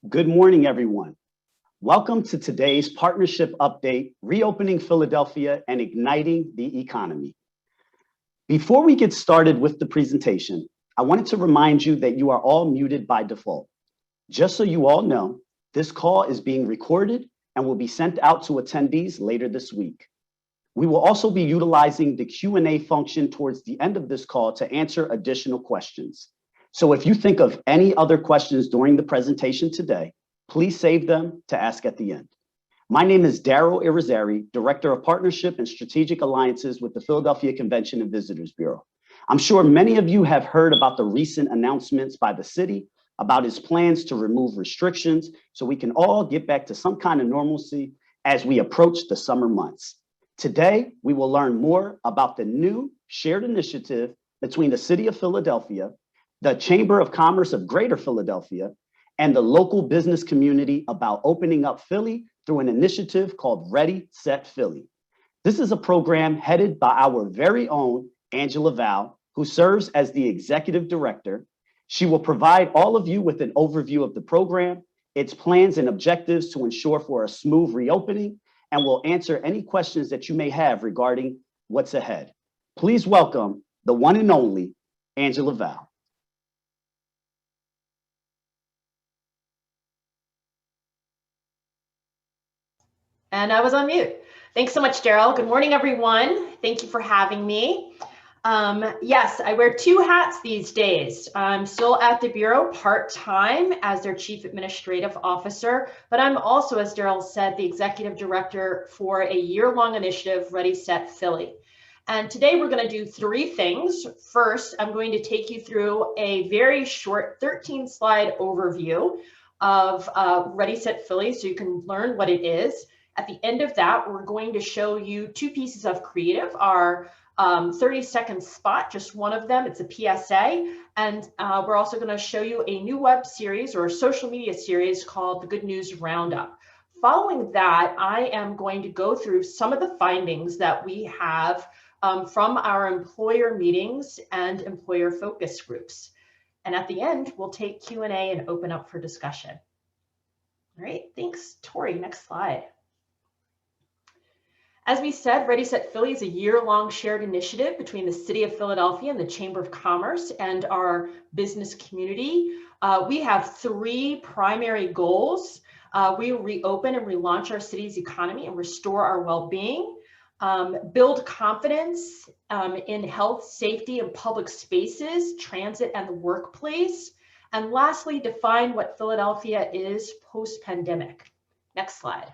Good morning, everyone. Welcome to today's partnership update, Reopening Philadelphia and Igniting the Economy. Before we get started with the presentation, I wanted to remind you that you are all muted by default. Just so you all know, this call is being recorded and will be sent out to attendees later this week. We will also be utilizing the Q&A function towards the end of this call to answer additional questions. So if you think of any other questions during the presentation today, please save them to ask at the end. My name is Daryl Irizarry, Director of Partnership and Strategic Alliances with the Philadelphia Convention and Visitors Bureau. I'm sure many of you have heard about the recent announcements by the city about its plans to remove restrictions so we can all get back to some kind of normalcy as we approach the summer months. Today, we will learn more about the new shared initiative between the City of Philadelphia, the Chamber of Commerce of Greater Philadelphia, and the local business community about opening up Philly through an initiative called Ready.Set.Philly. This is a program headed by our very own Angela Val, who serves as the Executive Director. She will provide all of you with an overview of the program, its plans and objectives to ensure for a smooth reopening, and will answer any questions that you may have regarding what's ahead. Please welcome the one and only Angela Val. And I was on mute. Thanks so much, Daryl. Good morning, everyone. Thank you for having me. Yes, I wear two hats these days. I'm still at the Bureau part-time as their Chief Administrative Officer, but I'm also, as Daryl said, the Executive Director for a year-long initiative, Ready.Set.Philly. And today we're going to do three things. First, I'm going to take you through a very short 13-slide overview of Ready.Set.Philly so you can learn what it is. At the end of that, we're going to show you two pieces of creative, our 30-second spot, just one of them, it's a PSA. And we're also going to show you a new web series or a social media series called the Good News Roundup. Following that, I am going to go through some of the findings that we have from our employer meetings and employer focus groups. And at the end, we'll take Q&A and open up for discussion. All right, thanks, Tori. Next slide. As we said, Ready.Set.Philly is a year-long shared initiative between the City of Philadelphia and the Chamber of Commerce and our business community. We have three primary goals. We will reopen and relaunch our city's economy and restore our well-being, build confidence in health, safety, and public spaces, transit, and the workplace, and lastly, define what Philadelphia is post-pandemic. Next slide.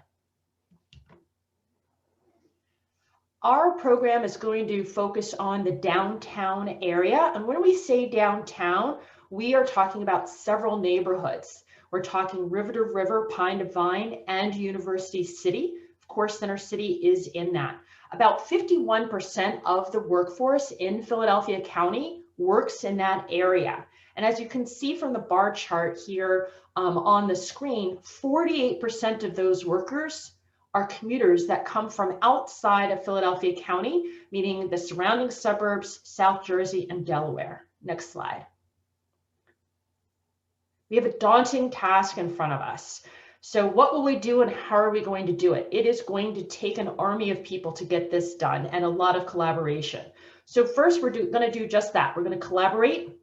Our program is going to focus on the downtown area. And when we say downtown, we are talking about several neighborhoods. We're talking River to River, Pine to Vine, and University City. Of course, Center City is in that. About 51% of the workforce in Philadelphia County works in that area. And as you can see from the bar chart here on the screen, 48% of those workers are commuters that come from outside of Philadelphia County, meaning the surrounding suburbs, South Jersey, and Delaware. Next slide. We have a daunting task in front of us. So what will we do and how are we going to do it? It is going to take an army of people to get this done and a lot of collaboration. So first, we're going to do just that. We're going to collaborate,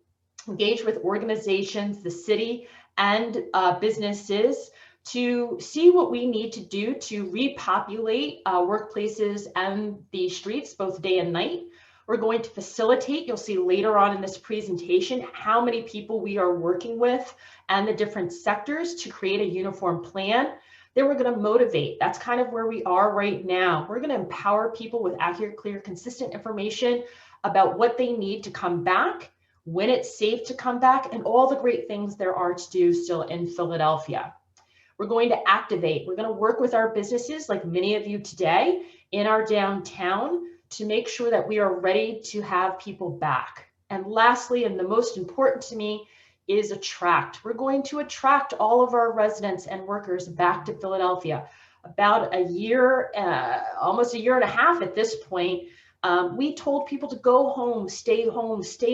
engage with organizations, the city, and businesses to see what we need to do to repopulate workplaces and the streets, both day and night. We're going to facilitate, you'll see later on in this presentation, how many people we are working with and the different sectors to create a uniform plan. Then we're going to motivate. That's kind of where we are right now. We're going to empower people with accurate, clear, consistent information about what they need to come back, when it's safe to come back, and all the great things there are to do still in Philadelphia. We're going to activate. We're going to work with our businesses, like many of you today, in our downtown to make sure that we are ready to have people back. And lastly, and the most important to me, is attract. We're going to attract all of our residents and workers back to Philadelphia. About a year, almost a year and a half at this point, We told people to go home, stay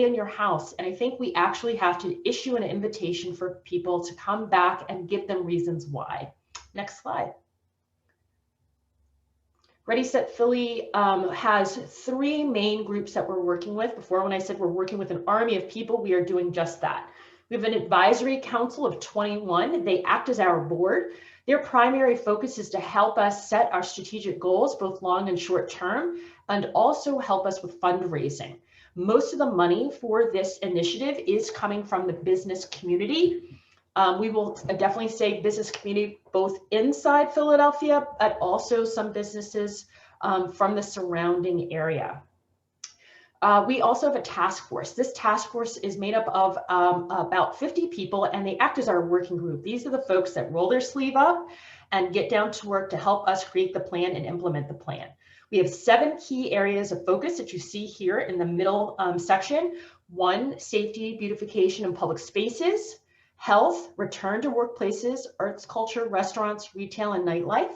in your house. And I think we actually have to issue an invitation for people to come back and give them reasons why. Next slide. Ready.Set.Philly has 3 main groups that we're working with. Before, when I said we're working with an army of people, we are doing just that. We have an advisory council of 21. They act as our board. Their primary focus is to help us set our strategic goals, both long and short term, and also help us with fundraising. Most of the money for this initiative is coming from the business community. We will definitely say business community both inside Philadelphia, but also some businesses from the surrounding area. We also have a task force. This task force is made up of about 50 people, and they act as our working group. These are the folks that roll their sleeve up and get down to work to help us create the plan and implement the plan. We have 7 key areas of focus that you see here in the middle section. 1, safety, beautification, and public spaces. Health, return to workplaces, arts, culture, restaurants, retail, and nightlife.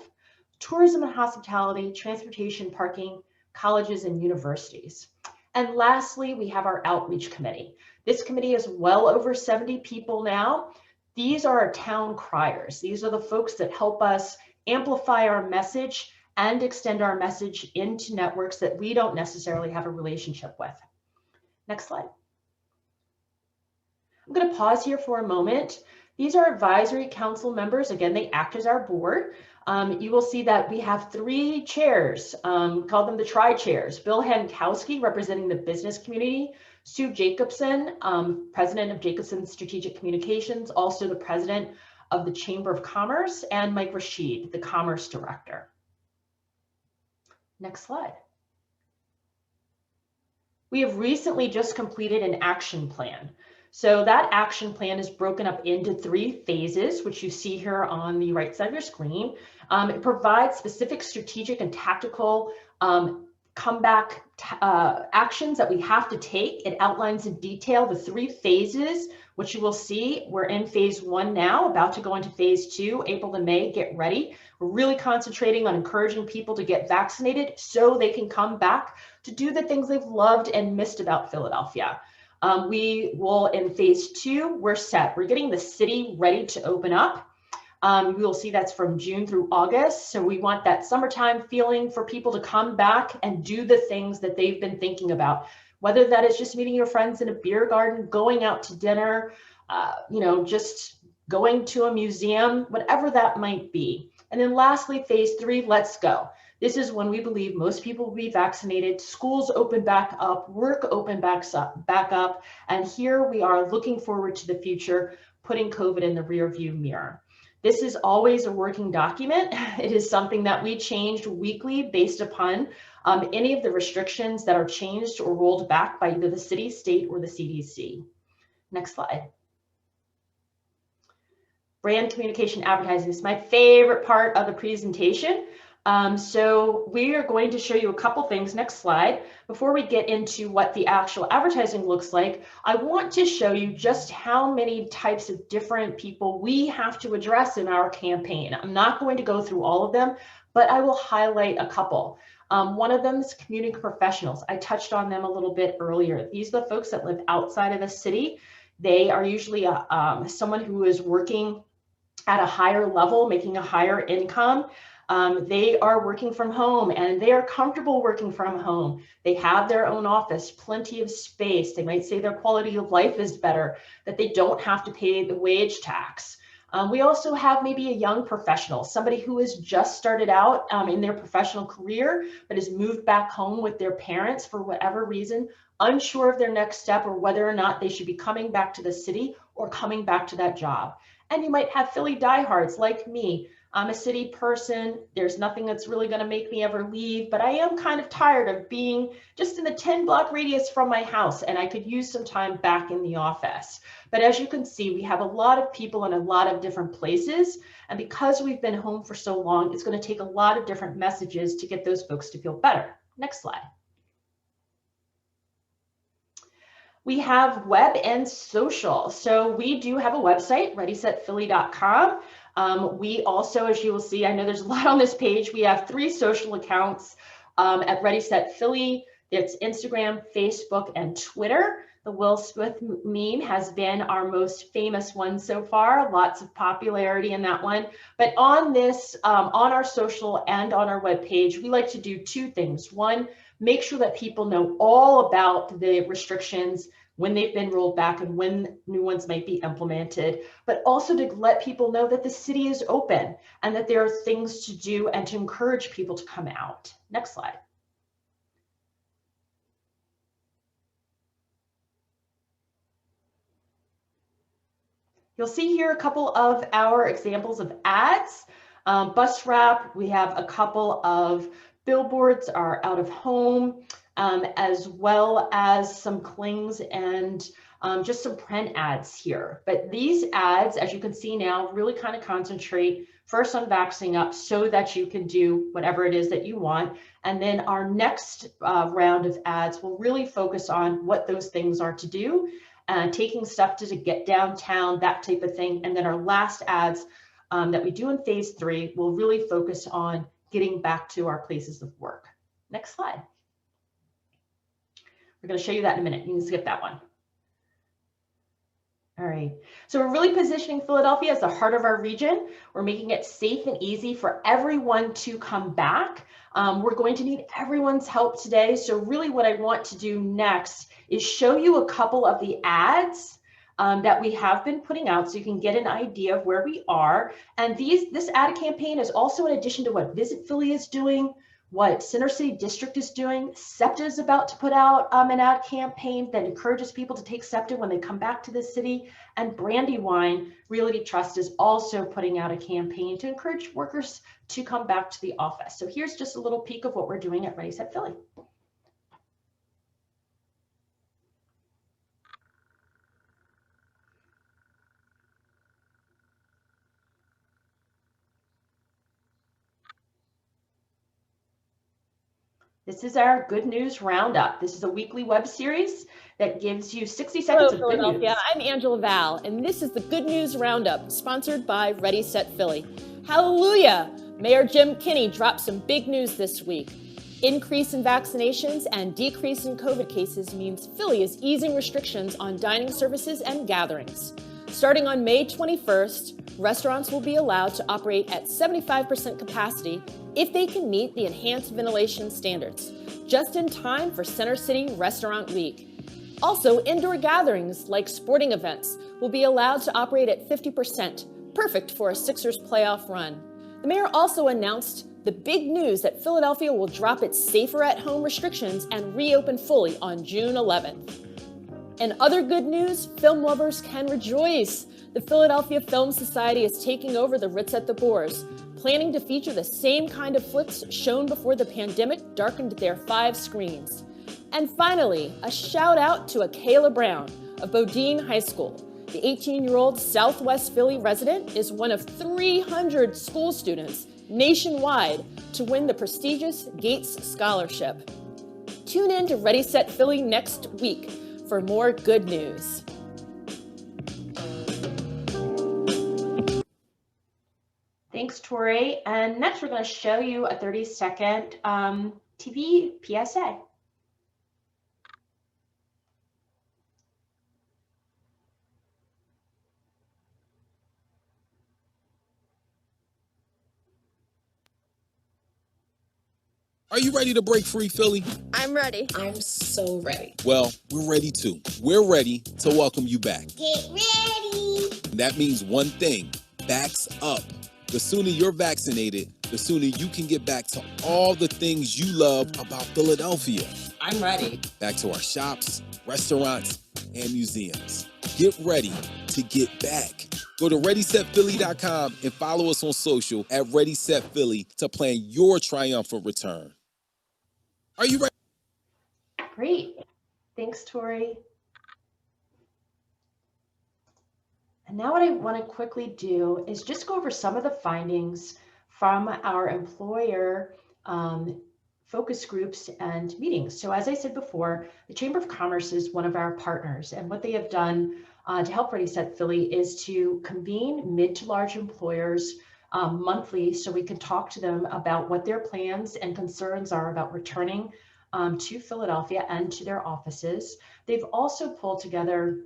Tourism and hospitality, transportation, parking, colleges, and universities. And lastly, we have our outreach committee. This committee is well over 70 people now. These are our town criers. These are the folks that help us amplify our message and extend our message into networks that we don't necessarily have a relationship with. Next slide. I'm going to pause here for a moment. These are advisory council members. Again, they act as our board. You will see that we have 3 chairs, call them the tri-chairs. Bill Hankowski, representing the business community. Sue Jacobson, president of Jacobson Strategic Communications, also the president of the Chamber of Commerce, and Mike Rashid, the commerce director. Next slide. We have recently just completed an action plan. So that action plan is broken up into 3 phases, which you see here on the right side of your screen. It provides specific strategic and tactical comeback actions that we have to take. It outlines in detail the 3 phases, which you will see. We're in phase 1 now, about to go into phase 2, April to May, get ready. We're really concentrating on encouraging people to get vaccinated so they can come back to do the things they've loved and missed about Philadelphia. We will, in phase 2, we're set. We're getting the city ready to open up. You will see that's from June through August. So we want that summertime feeling for people to come back and do the things that they've been thinking about, whether that is just meeting your friends in a beer garden, going out to dinner, just going to a museum, whatever that might be. And then lastly, phase 3, let's go. This is when we believe most people will be vaccinated, schools open back up, work open back up, and here we are looking forward to the future, putting COVID in the rearview mirror. This is always a working document. It is something that we changed weekly based upon any of the restrictions that are changed or rolled back by either the city, state, or the CDC. Next slide. Brand communication advertising is my favorite part of the presentation. So we are going to show you a couple things. Next slide. Before we get into what the actual advertising looks like, I want to show you just how many types of different people we have to address in our campaign. I'm not going to go through all of them, but I will highlight a couple. One of them is community professionals. I touched on them a little bit earlier. These are the folks that live outside of the city. They are usually someone who is working at a higher level, making a higher income. They are working from home and they are comfortable working from home. They have their own office, plenty of space. They might say their quality of life is better, that they don't have to pay the wage tax. We also have maybe a young professional, somebody who has just started out in their professional career, but has moved back home with their parents for whatever reason, unsure of their next step or whether or not they should be coming back to the city or coming back to that job. And you might have Philly diehards like me. I'm a city person. There's nothing that's really going to make me ever leave, but I am kind of tired of being just in the 10-block radius from my house, and I could use some time back in the office. But as you can see, we have a lot of people in a lot of different places, and because we've been home for so long, it's going to take a lot of different messages to get those folks to feel better. Next slide. We have web and social. So we do have a website, Ready.Set.Philly.com. We also, as you will see, I know there's a lot on this page. We have 3 social accounts at Ready.Set.Philly. It's Instagram, Facebook, and Twitter. The Will Smith meme has been our most famous one so far. Lots of popularity in that one. But on this, on our social and on our webpage, we like to do two things. One, make sure that people know all about the restrictions, when they've been rolled back and when new ones might be implemented, but also to let people know that the city is open and that there are things to do and to encourage people to come out. Next slide. You'll see here a couple of our examples of ads. Bus wrap, we have a couple of billboards, our out of home, as well as some clings and just some print ads here. But these ads, as you can see now, really kind of concentrate first on vaxxing up so that you can do whatever it is that you want. And then our next round of ads will really focus on what those things are to do, taking stuff to get downtown, that type of thing. And then our last ads that we do in phase 3 will really focus on getting back to our places of work. Next slide. We're going to show you that in a minute. You can skip that one. All right, so we're really positioning Philadelphia as the heart of our region. We're making it safe and easy for everyone to come back. We're going to need everyone's help today. So really what I want to do next is show you a couple of the ads that we have been putting out so you can get an idea of where we are. And this ad campaign is also in addition to what Visit Philly is doing, what Center City District is doing. SEPTA is about to put out an ad campaign that encourages people to take SEPTA when they come back to the city. And Brandywine Realty Trust is also putting out a campaign to encourage workers to come back to the office. So here's just a little peek of what we're doing at Ready.Set.Philly. This is our Good News Roundup. This is a weekly web series that gives you 60 seconds of good news. I'm Angela Val, and this is the Good News Roundup, sponsored by Ready.Set.Philly. Hallelujah! Mayor Jim Kinney dropped some big news this week. Increase in vaccinations and decrease in COVID cases means Philly is easing restrictions on dining services and gatherings. Starting on May 21st, restaurants will be allowed to operate at 75% capacity if they can meet the enhanced ventilation standards, just in time for Center City Restaurant Week. Also, indoor gatherings like sporting events will be allowed to operate at 50%, perfect for a Sixers playoff run. The mayor also announced the big news that Philadelphia will drop its safer at home restrictions and reopen fully on June 11th. And other good news, film lovers can rejoice. The Philadelphia Film Society is taking over the Ritz at the Boers, planning to feature the same kind of flicks shown before the pandemic darkened their 5 screens. And finally, a shout out to Akayla Brown of Bodine High School. The 18-year-old Southwest Philly resident is one of 300 school students nationwide to win the prestigious Gates Scholarship. Tune in to Ready.Set.Philly next week for more good news. Thanks, Tori. And next we're going to show you a 30-second TV PSA. Are you ready to break free, Philly? I'm ready. I'm so ready. Well, we're ready too. We're ready to welcome you back. Get ready. That means one thing, backs up. The sooner you're vaccinated, the sooner you can get back to all the things you love about Philadelphia. I'm ready. Back to our shops, restaurants, and museums. Get ready to get back. Go to ReadySetPhilly.com and follow us on social at Ready.Set.Philly to plan your triumphant return. Are you ready? Great. Thanks, Tori. And now what I want to quickly do is just go over some of the findings from our employer focus groups and meetings. So as I said before, the Chamber of Commerce is one of our partners, and what they have done to help Ready.Set.Philly is to convene mid to large employers monthly so we can talk to them about what their plans and concerns are about returning to Philadelphia and to their offices. They've also pulled together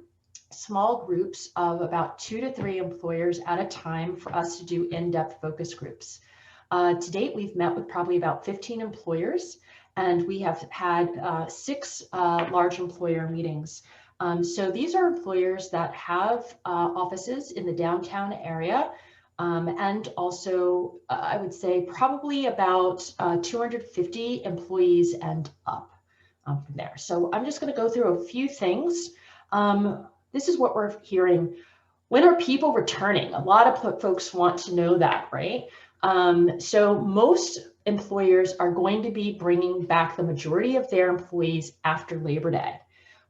small groups of about 2 to 3 employers at a time for us to do in-depth focus groups. To date, we've met with probably about 15 employers, and we have had 6 large employer meetings. So these are employers that have offices in the downtown area, and also I would say probably about 250 employees and up from there. So I'm just going to go through a few things. This is what we're hearing. When are people returning? A lot of folks want to know that, right? So most employers are going to be bringing back the majority of their employees after Labor Day.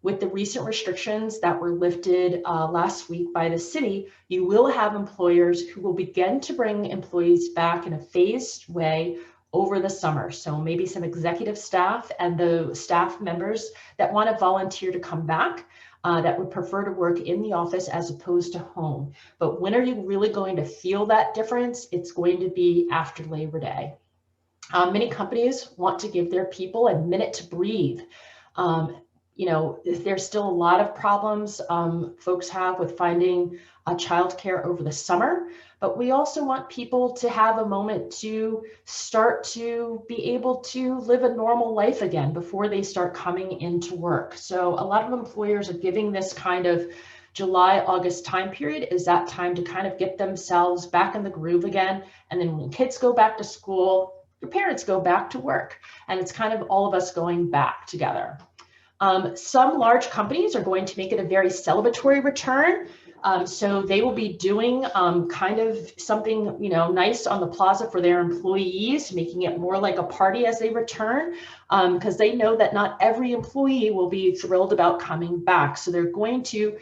With the recent restrictions that were lifted last week by the city, you will have employers who will begin to bring employees back in a phased way over the summer. So maybe some executive staff and the staff members that want to volunteer to come back, that would prefer to work in the office as opposed to home. But when are you really going to feel that difference? It's going to be after Labor Day. Many companies want to give their people a minute to breathe. You know, there's still a lot of problems folks have with finding childcare over the summer, but we also want people to have a moment to start to be able to live a normal life again before they start coming into work. So a lot of employers are giving this kind of July, August time period is that time to kind of get themselves back in the groove again. And then when kids go back to school, your parents go back to work, and it's kind of all of us going back together. Some large companies are going to make it a very celebratory return. So they will be doing kind of something, you know, nice on the plaza for their employees, making it more like a party as they return, because they know that not every employee will be thrilled about coming back. So they're going to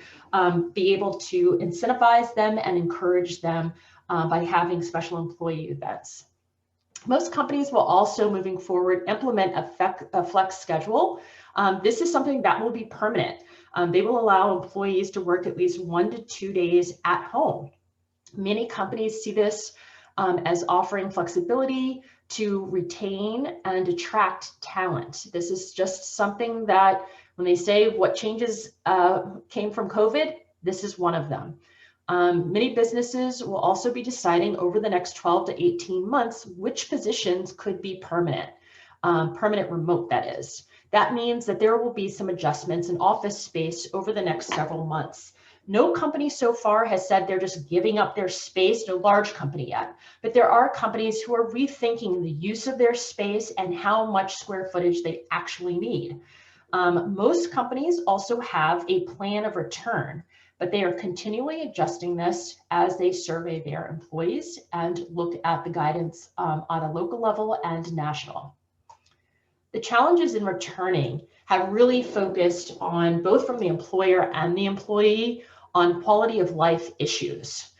be able to incentivize them and encourage them by having special employee events. Most companies will also, moving forward, implement a flex schedule. This is something that will be permanent. They will allow employees to work at least 1 to 2 days at home. Many companies see this as offering flexibility to retain and attract talent. This is just something that when they say what changes came from COVID, this is one of them. Many businesses will also be deciding over the next 12 to 18 months which positions could be permanent remote, that is. That means that there will be some adjustments in office space over the next several months. No company so far has said they're just giving up their space, no large company yet, but there are companies who are rethinking the use of their space and how much square footage they actually need. Most companies also have a plan of return, but they are continually adjusting this as they survey their employees and look at the guidance on a local level and national. The challenges in returning have really focused on, both from the employer and the employee, on quality of life issues.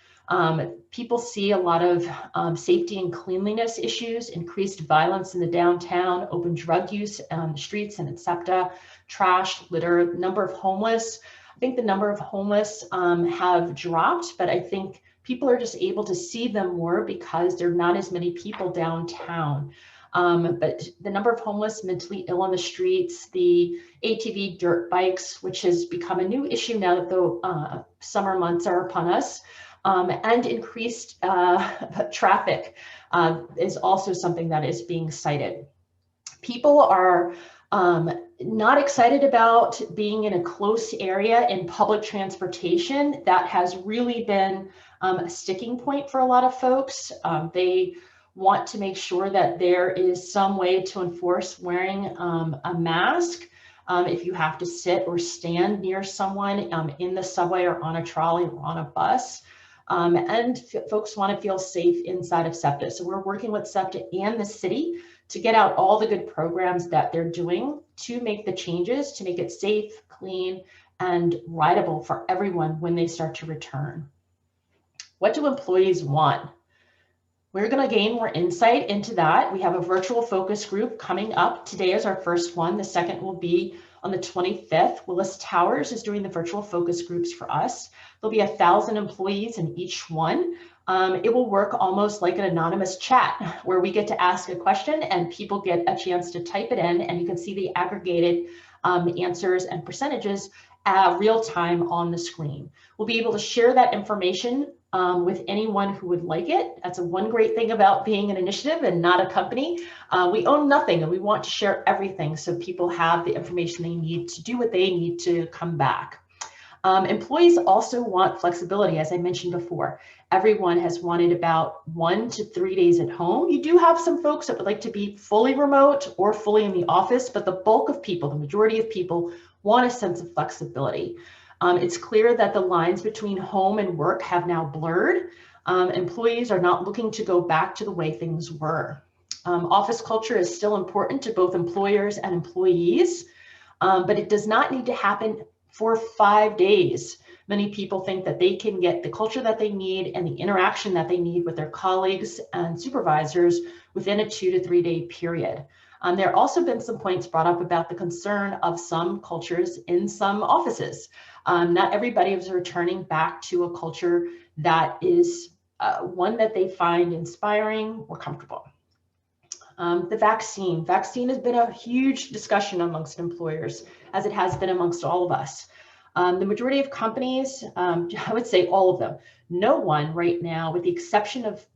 People see a lot of safety and cleanliness issues, increased violence in the downtown, open drug use on the streets and in SEPTA, trash, litter, number of homeless. I think the number of homeless have dropped, but I think people are just able to see them more because there are not as many people downtown. But the number of homeless, mentally ill on the streets, the ATV dirt bikes, which has become a new issue now that the summer months are upon us, and increased traffic is also something that is being cited. People are not excited about being in a close area in public transportation. That has really been a sticking point for a lot of folks. They want to make sure that there is some way to enforce wearing a mask if you have to sit or stand near someone in the subway or on a trolley or on a bus. And folks want to feel safe inside of SEPTA. So we're working with SEPTA and the city to get out all the good programs that they're doing to make the changes, to make it safe, clean, and rideable for everyone when they start to return. What do employees want? We're going to gain more insight into that. We have a virtual focus group coming up. Today is our first one. The second will be on the 25th. Willis Towers is doing the virtual focus groups for us. There'll be 1,000 employees in each one. It will work almost like an anonymous chat where we get to ask a question and people get a chance to type it in, and you can see the aggregated answers and percentages real time on the screen. We'll be able to share that information with anyone who would like it. That's one great thing about being an initiative and not a company. We own nothing and we want to share everything so people have the information they need to do what they need to come back. Employees also want flexibility, as I mentioned before. Everyone has wanted about 1 to 3 days at home. You do have some folks that would like to be fully remote or fully in the office, but the bulk of people, the majority of people, want a sense of flexibility. It's clear that the lines between home and work have now blurred. Employees are not looking to go back to the way things were. Office culture is still important to both employers and employees, but it does not need to happen for 5 days. Many people think that they can get the culture that they need and the interaction that they need with their colleagues and supervisors within a 2 to 3 day period. There have also been some points brought up about the concern of some cultures in some offices. Not everybody is returning back to a culture that is one that they find inspiring or comfortable. The vaccine has been a huge discussion amongst employers, as it has been amongst all of us. The majority of companies, I would say all of them, no one right now, with the exception of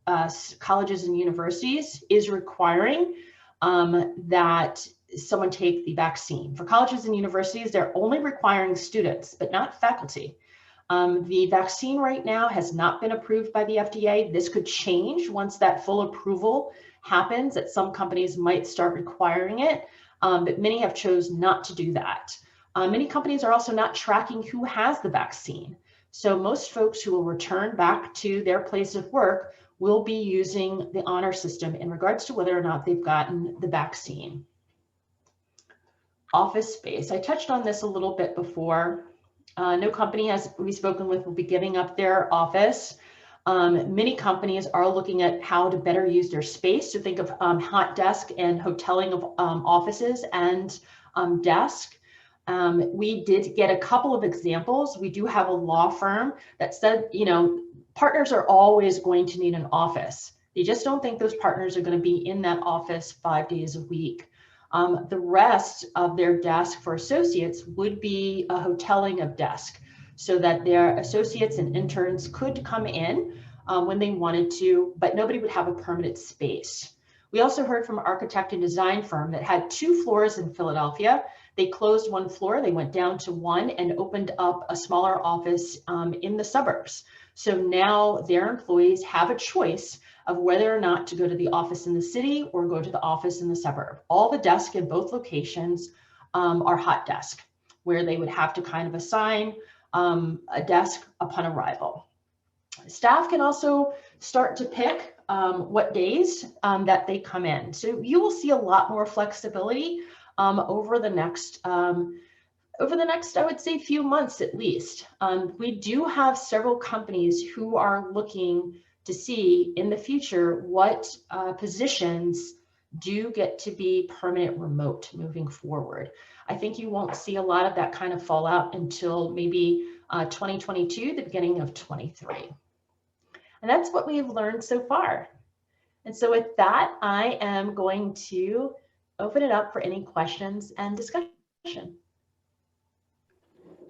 colleges and universities, is requiring that someone take the vaccine. For colleges and universities, they're only requiring students, but not faculty. The vaccine right now has not been approved by the FDA. This could change once that full approval happens, that some companies might start requiring it, but many have chosen not to do that. Many companies are also not tracking who has the vaccine. So most folks who will return back to their place of work will be using the honor system in regards to whether or not they've gotten the vaccine. Office space. I touched on this a little bit before. No company has we've spoken with will be giving up their office. Many companies are looking at how to better use their space. So think of hot desk and hoteling of offices and desk. We did get a couple of examples. We do have a law firm that said, partners are always going to need an office. They just don't think those partners are going to be in that office 5 days a week. The rest of their desk for associates would be a hoteling of desk so that their associates and interns could come in when they wanted to, but nobody would have a permanent space. We also heard from an architect and design firm that had 2 floors in Philadelphia. They closed 1 floor, they went down to 1 and opened up a smaller office in the suburbs. So now their employees have a choice of whether or not to go to the office in the city or go to the office in the suburb. All the desks in both locations are hot desk, where they would have to kind of assign a desk upon arrival. Staff can also start to pick what days that they come in. So you will see a lot more flexibility over the next, I would say, few months at least. We do have several companies who are looking to see in the future what positions do get to be permanent remote moving forward. I think you won't see a lot of that kind of fallout until maybe 2022, the beginning of 23. And that's what we've learned so far. And so with that, I am going to open it up for any questions and discussion.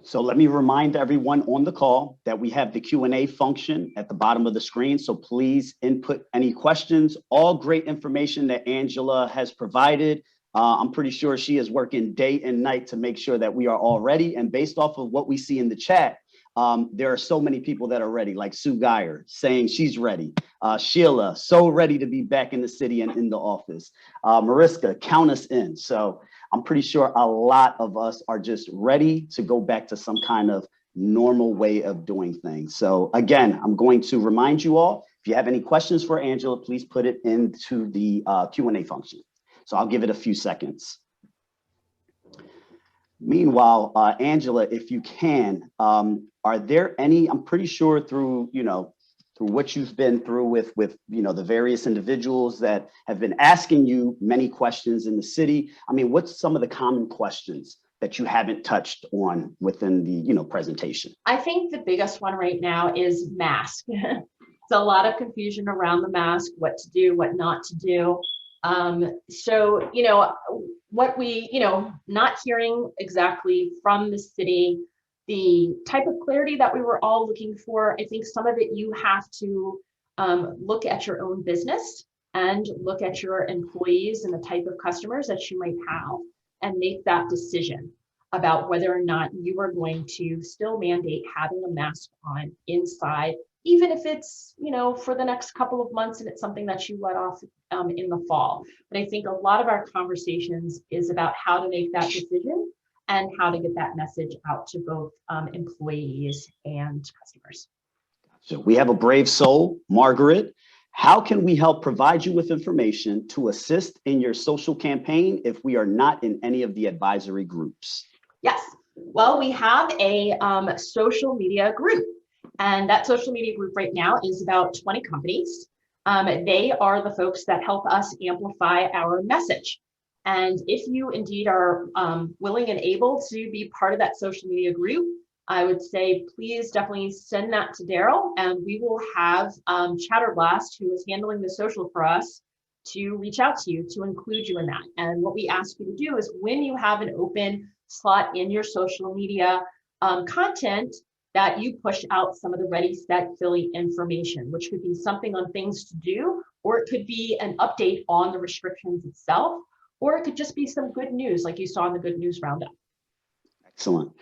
So let me remind everyone on the call that we have the Q&A function at the bottom of the screen. So please input any questions, all great information that Angela has provided. I'm pretty sure she is working day and night to make sure that we are all ready. And based off of what we see in the chat, there are so many people that are ready, like Sue Geyer saying she's ready. Sheila, so ready to be back in the city and in the office. Mariska, count us in. So I'm pretty sure a lot of us are just ready to go back to some kind of normal way of doing things. So again, I'm going to remind you all, if you have any questions for Angela, please put it into the Q&A function. So I'll give it a few seconds. Meanwhile, Angela, if you can, are there any, I'm pretty sure through, through what you've been through with the various individuals that have been asking you many questions in the city. I mean, what's some of the common questions that you haven't touched on within the presentation? I think the biggest one right now is mask. It's a lot of confusion around the mask, what to do, what not to do. So, what we, not hearing exactly from the city, the type of clarity that we were all looking for. I think some of it you have to look at your own business and look at your employees and the type of customers that you might have and make that decision about whether or not you are going to still mandate having a mask on inside, even if it's, for the next couple of months and it's something that you let off in the fall. But I think a lot of our conversations is about how to make that decision and how to get that message out to both employees and customers. So we have a brave soul, Margaret. How can we help provide you with information to assist in your social campaign if we are not in any of the advisory groups? Yes. Well, we have a social media group, and that social media group right now is about 20 companies. They are the folks that help us amplify our message. And if you indeed are willing and able to be part of that social media group, I would say, please definitely send that to Daryl, and we will have Chatterblast, who is handling the social for us, to reach out to you to include you in that. And what we ask you to do is when you have an open slot in your social media content, that you push out some of the Ready.Set.Philly information, which could be something on things to do, or it could be an update on the restrictions itself, or it could just be some good news like you saw in the Good News Roundup. Excellent.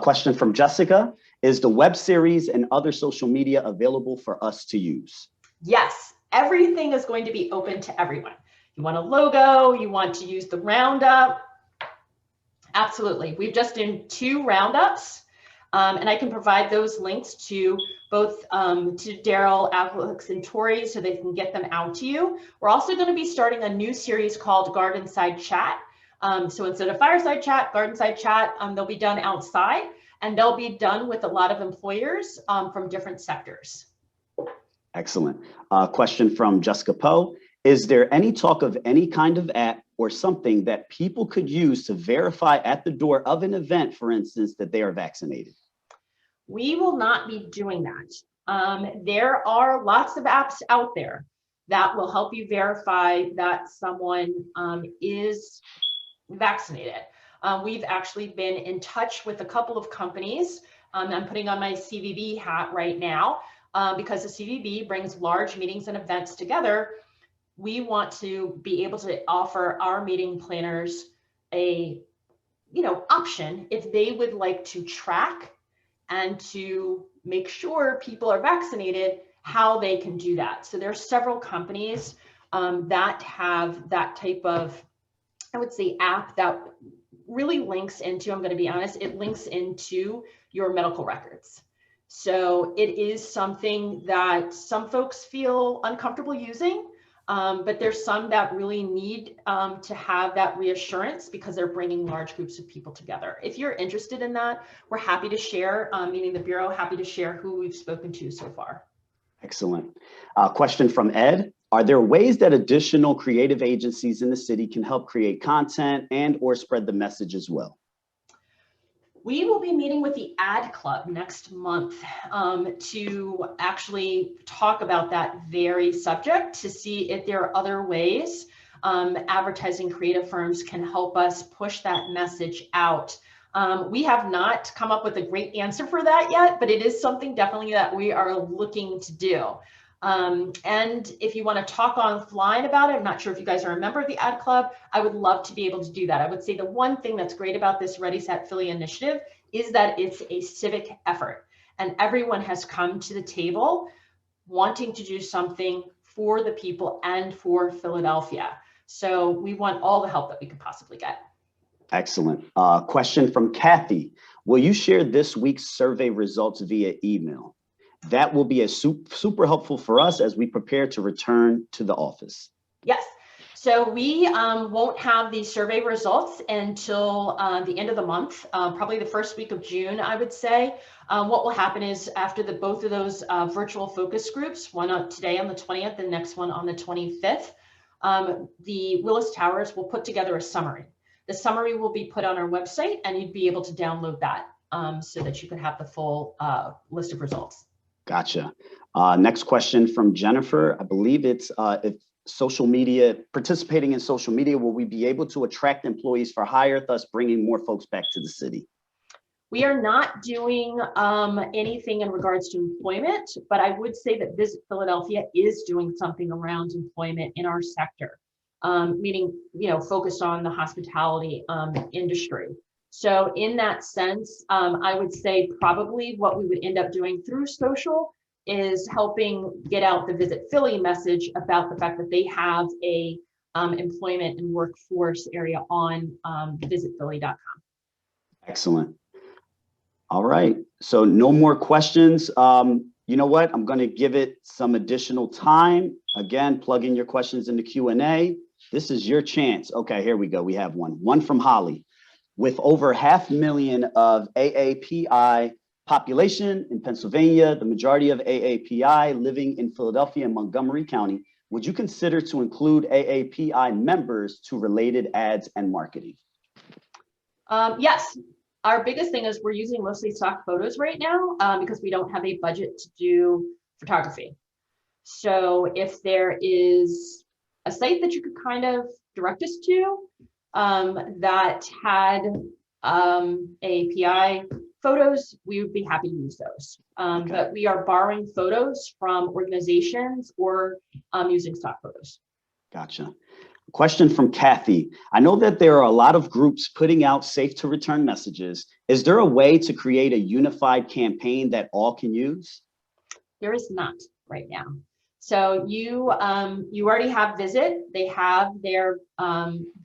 Question from Jessica. Is the web series and other social media available for us to use? Yes, everything is going to be open to everyone. You want a logo, you want to use the roundup. Absolutely. We've just done 2 roundups, and I can provide those links to both to Daryl, Alex, and Tori so they can get them out to you. We're also going to be starting a new series called Garden Side Chat. So instead of fireside chat, garden side chat, they'll be done outside, and they'll be done with a lot of employers from different sectors. Excellent. Question from Jessica Poe. Is there any talk of any kind of app or something that people could use to verify at the door of an event, for instance, that they are vaccinated? We will not be doing that. There are lots of apps out there that will help you verify that someone is vaccinated. We've actually been in touch with a couple of companies. I'm putting on my CVB hat right now because the CVB brings large meetings and events together. We want to be able to offer our meeting planners a option if they would like to track and to make sure people are vaccinated, how they can do that. So there are several companies that have that type of, I would say, app that really links into, I'm going to be honest, it links into your medical records. So it is something that some folks feel uncomfortable using, but there's some that really need to have that reassurance because they're bringing large groups of people together. If you're interested in that, we're happy to share, meaning the Bureau, happy to share who we've spoken to so far. Excellent. Question from Ed. Are there ways that additional creative agencies in the city can help create content and or spread the message as well? We will be meeting with the Ad Club next month to actually talk about that very subject, to see if there are other ways advertising creative firms can help us push that message out. We have not come up with a great answer for that yet, but it is something definitely that we are looking to do. And if you want to talk offline about it, I'm not sure if you guys are a member of the Ad Club, I would love to be able to do that. I would say the one thing that's great about this Ready.Set.Philly initiative is that it's a civic effort, and everyone has come to the table wanting to do something for the people and for Philadelphia. So we want all the help that we could possibly get. Excellent. Question from Kathy. Will you share this week's survey results via email? That will be super helpful for us as we prepare to return to the office. Yes. So we won't have the survey results until the end of the month, probably the first week of June, I would say. What will happen is after both of those virtual focus groups, one today on the 20th, the next one on the 25th, the Willis Towers will put together a summary. The summary will be put on our website, and you'd be able to download that so that you can have the full list of results. Gotcha. Next question from Jennifer. I believe it's if social media, participating in social media, will we be able to attract employees for hire, thus bringing more folks back to the city? We are not doing anything in regards to employment, but I would say that Visit Philadelphia is doing something around employment in our sector, meaning, focused on the hospitality industry. So in that sense, I would say probably what we would end up doing through social is helping get out the Visit Philly message about the fact that they have a employment and workforce area on visitphilly.com. Excellent. All right, so no more questions. You know what? I'm going to give it some additional time. Again, plug in your questions in the Q&A. This is your chance. Okay, here we go. We have one from Holly. With over 500,000 of AAPI population in Pennsylvania, the majority of AAPI living in Philadelphia and Montgomery County, would you consider to include AAPI members to related ads and marketing? Yes. Our biggest thing is we're using mostly stock photos right now because we don't have a budget to do photography. So if there is a site that you could kind of direct us to that had API photos, we would be happy to use those. Okay. But we are borrowing photos from organizations or using stock photos. Gotcha. Question from Kathy. I know that there are a lot of groups putting out safe to return messages. Is there a way to create a unified campaign that all can use? There is not right now. So you already have Visit. They have their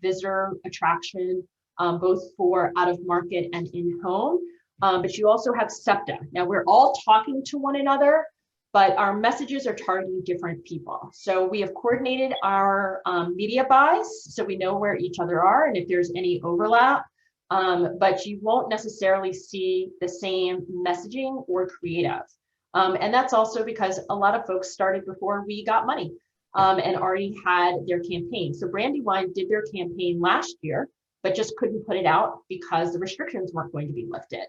visitor attraction, both for out of market and in home. But you also have SEPTA. Now we're all talking to one another, but our messages are targeting different people. So we have coordinated our media buys so we know where each other are and if there's any overlap, but you won't necessarily see the same messaging or creative. And that's also because a lot of folks started before we got money and already had their campaign. So Brandywine did their campaign last year, but just couldn't put it out because the restrictions weren't going to be lifted.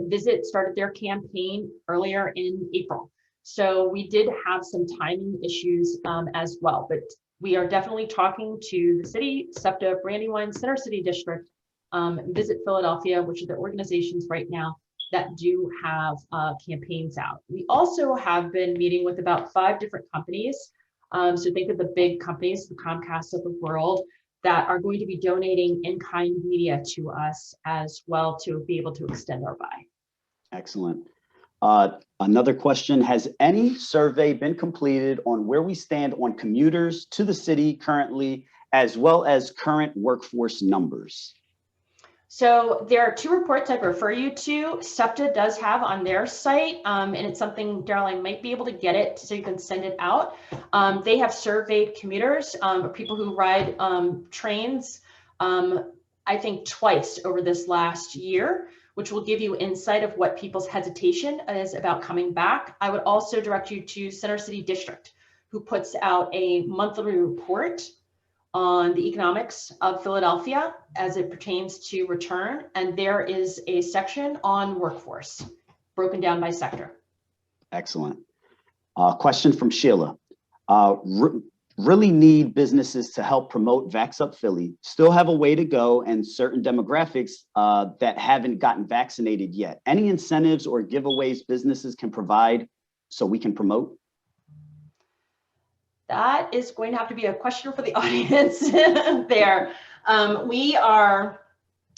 Visit started their campaign earlier in April. So we did have some timing issues as well, but we are definitely talking to the city, SEPTA, Brandywine, Center City District, Visit Philadelphia, which are the organizations right now that do have campaigns out. We also have been meeting with about 5 different companies. So think of the big companies, the Comcast of the world, that are going to be donating in-kind media to us as well to be able to extend our buy. Excellent. Another question, has any survey been completed on where we stand on commuters to the city currently, as well as current workforce numbers? So there are 2 reports I'd refer you to. SEPTA does have on their site, and it's something, Daryl, I might be able to get it so you can send it out. They have surveyed commuters, people who ride trains, I think twice over this last year, which will give you insight of what people's hesitation is about coming back. I would also direct you to Center City District, who puts out a monthly report on the economics of Philadelphia as it pertains to return. And there is a section on workforce broken down by sector. Excellent. Question from Sheila. Really need businesses to help promote Vax Up Philly, still have a way to go and certain demographics that haven't gotten vaccinated yet. Any incentives or giveaways businesses can provide so we can promote? That is going to have to be a question for the audience there. We are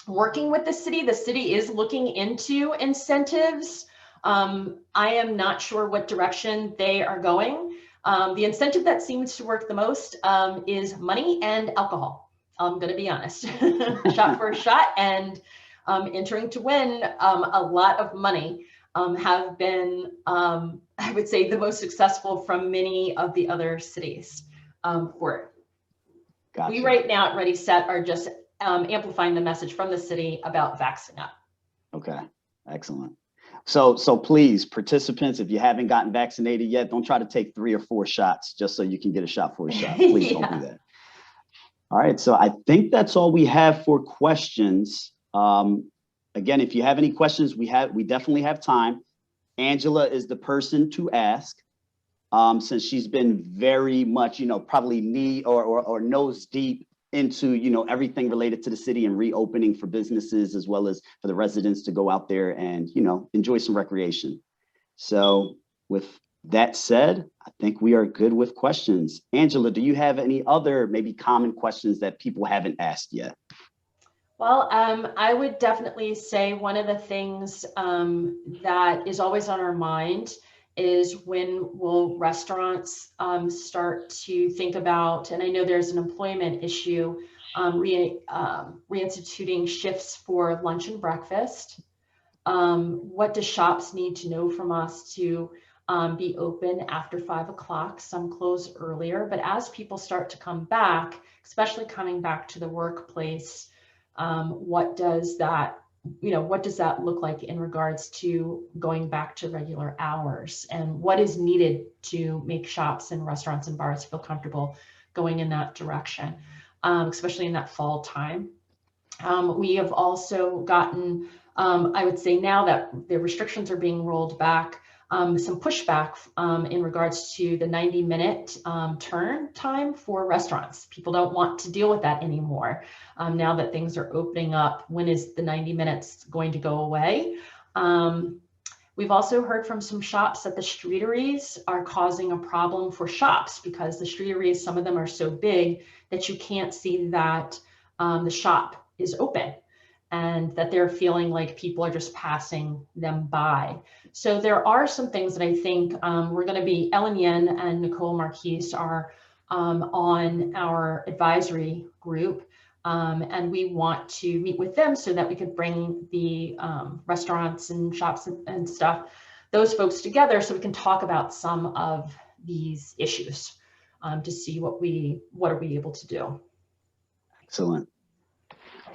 working with the city. The city is looking into incentives. I am not sure what direction they are going. The incentive that seems to work the most is money and alcohol. I'm going to be honest. Shot for a shot and entering to win a lot of money have been, I would say, the most successful from many of the other cities for it. Gotcha. We right now at Ready Set are just amplifying the message from the city about vaxxing up. Okay, excellent. So please, participants, if you haven't gotten vaccinated yet, don't try to take 3 or 4 shots just so you can get a shot for a shot. Please don't do that. All right, so I think that's all we have for questions. Again, if you have any questions, we definitely have time. Angela is the person to ask, since she's been very much, probably knee or nose deep into, everything related to the city and reopening for businesses, as well as for the residents to go out there and, enjoy some recreation. So with that said, I think we are good with questions. Angela, do you have any other maybe common questions that people haven't asked yet? Well, I would definitely say one of the things that is always on our mind is when will restaurants start to think about, and I know there's an employment issue, reinstituting shifts for lunch and breakfast. What do shops need to know from us to be open after 5 o'clock? Some close earlier, but as people start to come back, especially coming back to the workplace, what does that look like in regards to going back to regular hours, and what is needed to make shops and restaurants and bars feel comfortable going in that direction, especially in that fall time. We have also gotten, I would say now that the restrictions are being rolled back, some pushback in regards to the 90-minute turn time for restaurants. People don't want to deal with that anymore. Now that things are opening up, when is the 90 minutes going to go away? We've also heard from some shops that the streeteries are causing a problem for shops, because the streeteries, some of them are so big that you can't see that the shop is open, and that they're feeling like people are just passing them by. So there are some things that I think we're going to be, Ellen Yen and Nicole Marquise are on our advisory group, and we want to meet with them so that we could bring the restaurants and shops and stuff, those folks together, so we can talk about some of these issues to see what are we able to do. Excellent.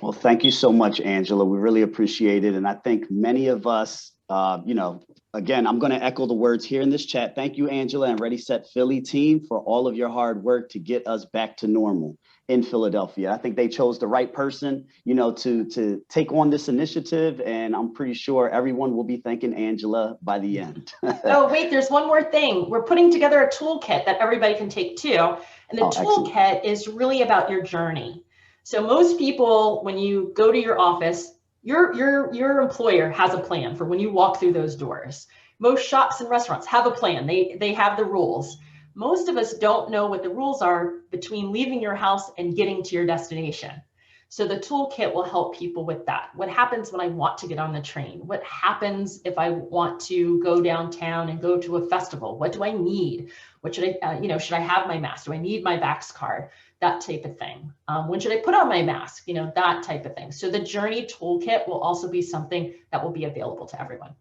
Well, thank you so much, Angela. We really appreciate it. And I think many of us, again, I'm going to echo the words here in this chat. Thank you, Angela and Ready.Set.Philly team, for all of your hard work to get us back to normal in Philadelphia. I think they chose the right person, to take on this initiative. And I'm pretty sure everyone will be thanking Angela by the end. Oh, wait, there's one more thing. We're putting together a toolkit that everybody can take too. And the toolkit is really about your journey. So most people, when you go to your office, your employer has a plan for when you walk through those doors. Most shops and restaurants have a plan. They have the rules. Most of us don't know what the rules are between leaving your house and getting to your destination. So the toolkit will help people with that. What happens when I want to get on the train? What happens if I want to go downtown and go to a festival? What do I need? What should I, should I have my mask? Do I need my Vax card? That type of thing. When should I put on my mask? That type of thing. So the journey toolkit will also be something that will be available to everyone.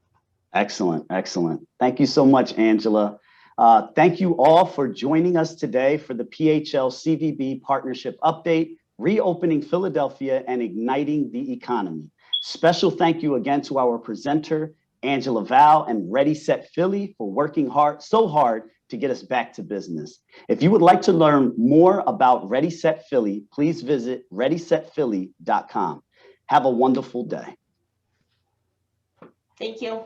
Excellent. Excellent. Thank you so much, Angela. Thank you all for joining us today for the PHLCVB Partnership Update, Reopening Philadelphia and Igniting the Economy. Special thank you again to our presenter, Angela Val, and Ready.Set.Philly for working so hard to get us back to business. If you would like to learn more about Ready.Set.Philly, please visit Ready.Set.Philly.com. Have a wonderful day. Thank you.